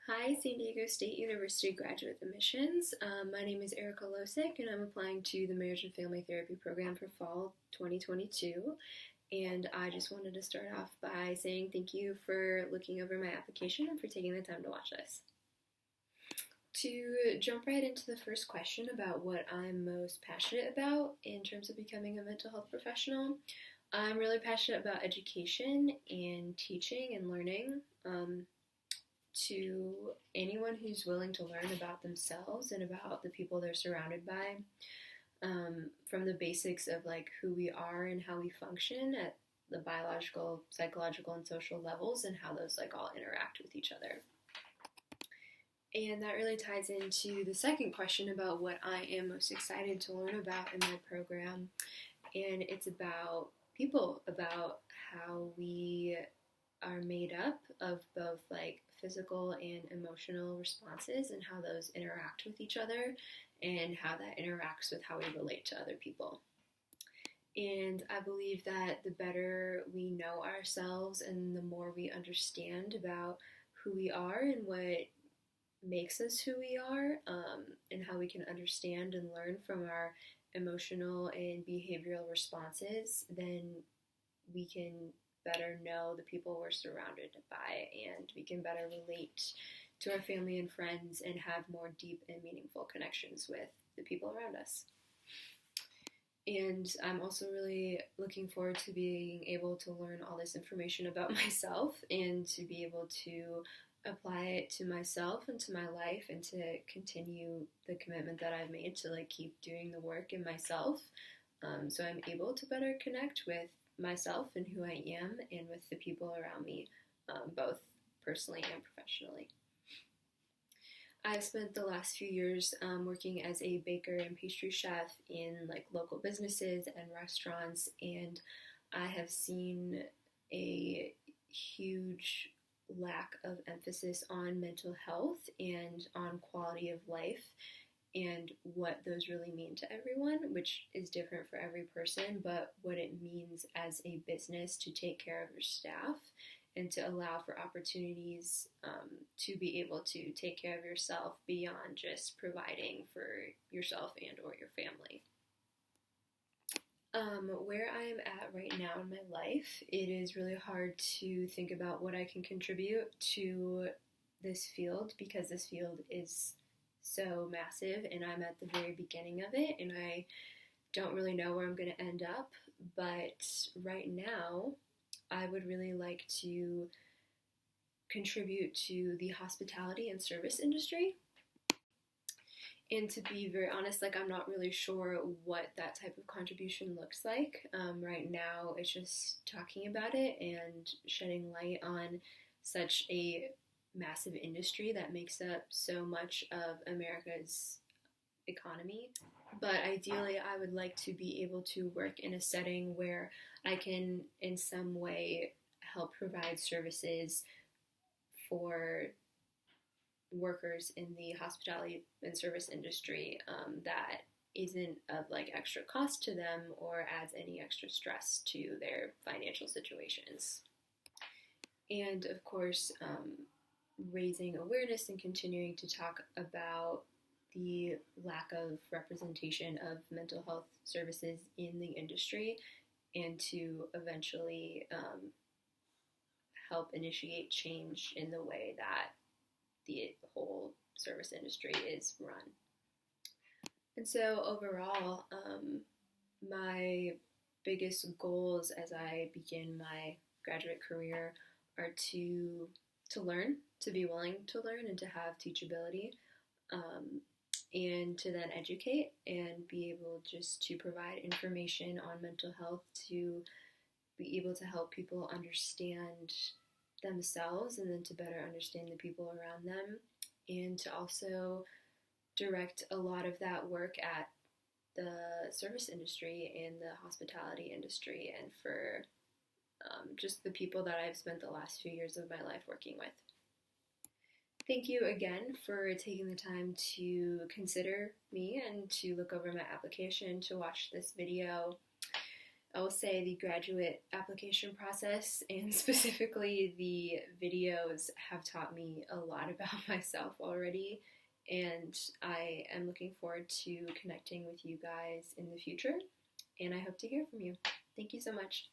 Hi, San Diego State University graduate admissions. My name is Erica Losick, and I'm applying to the Marriage and Family Therapy program for fall 2022. And I just wanted to start off by saying thank you for looking over my application and for taking the time to watch this. To jump right into the first question about what I'm most passionate about in terms of becoming a mental health professional, I'm really passionate about education and teaching and learning. To anyone who's willing to learn about themselves and about the people they're surrounded by, from the basics of like who we are and how we function at the biological, psychological, and social levels, and how those like all interact with each other. And that really ties into the second question about what I am most excited to learn about in my program. And it's about people, about how we are made up of both like physical and emotional responses and how those interact with each other and how that interacts with how we relate to other people. And I believe that the better we know ourselves and the more we understand about who we are and what makes us who we are, and how we can understand and learn from our emotional and behavioral responses, then we can better know the people we're surrounded by, and we can better relate to our family and friends and have more deep and meaningful connections with the people around us. And I'm also really looking forward to being able to learn all this information about myself and to be able to apply it to myself and to my life and to continue the commitment that I've made to like keep doing the work in myself, so I'm able to better connect with myself and who I am and with the people around me, both personally and professionally. I've spent the last few years working as a baker and pastry chef in like local businesses and restaurants, and I have seen a huge lack of emphasis on mental health and on quality of life and what those really mean to everyone, which is different for every person, but what it means as a business to take care of your staff and to allow for opportunities to be able to take care of yourself beyond just providing for yourself and or your family. Where I am at right now in my life, it is really hard to think about what I can contribute to this field because this field is so massive and I'm at the very beginning of it and I don't really know where I'm going to end up. But right now, I would really like to contribute to the hospitality and service industry. And to be very honest, like I'm not really sure what that type of contribution looks like. Right now, it's just talking about it and shedding light on such a massive industry that makes up so much of America's economy. But ideally, I would like to be able to work in a setting where I can, in some way, help provide services for workers in the hospitality and service industry, that isn't of like extra cost to them or adds any extra stress to their financial situations. And of course, raising awareness and continuing to talk about the lack of representation of mental health services in the industry and to eventually help initiate change in the way that the whole service industry is run. And so overall, my biggest goals as I begin my graduate career are to learn, to be willing to learn and to have teachability, and to then educate and be able just to provide information on mental health, to be able to help people understand themselves and then to better understand the people around them, and to also direct a lot of that work at the service industry and the hospitality industry and for just the people that I've spent the last few years of my life working with. Thank you again for taking the time to consider me and to look over my application, to watch this video. I will say the graduate application process and specifically the videos have taught me a lot about myself already, and I am looking forward to connecting with you guys in the future, and I hope to hear from you. Thank you so much.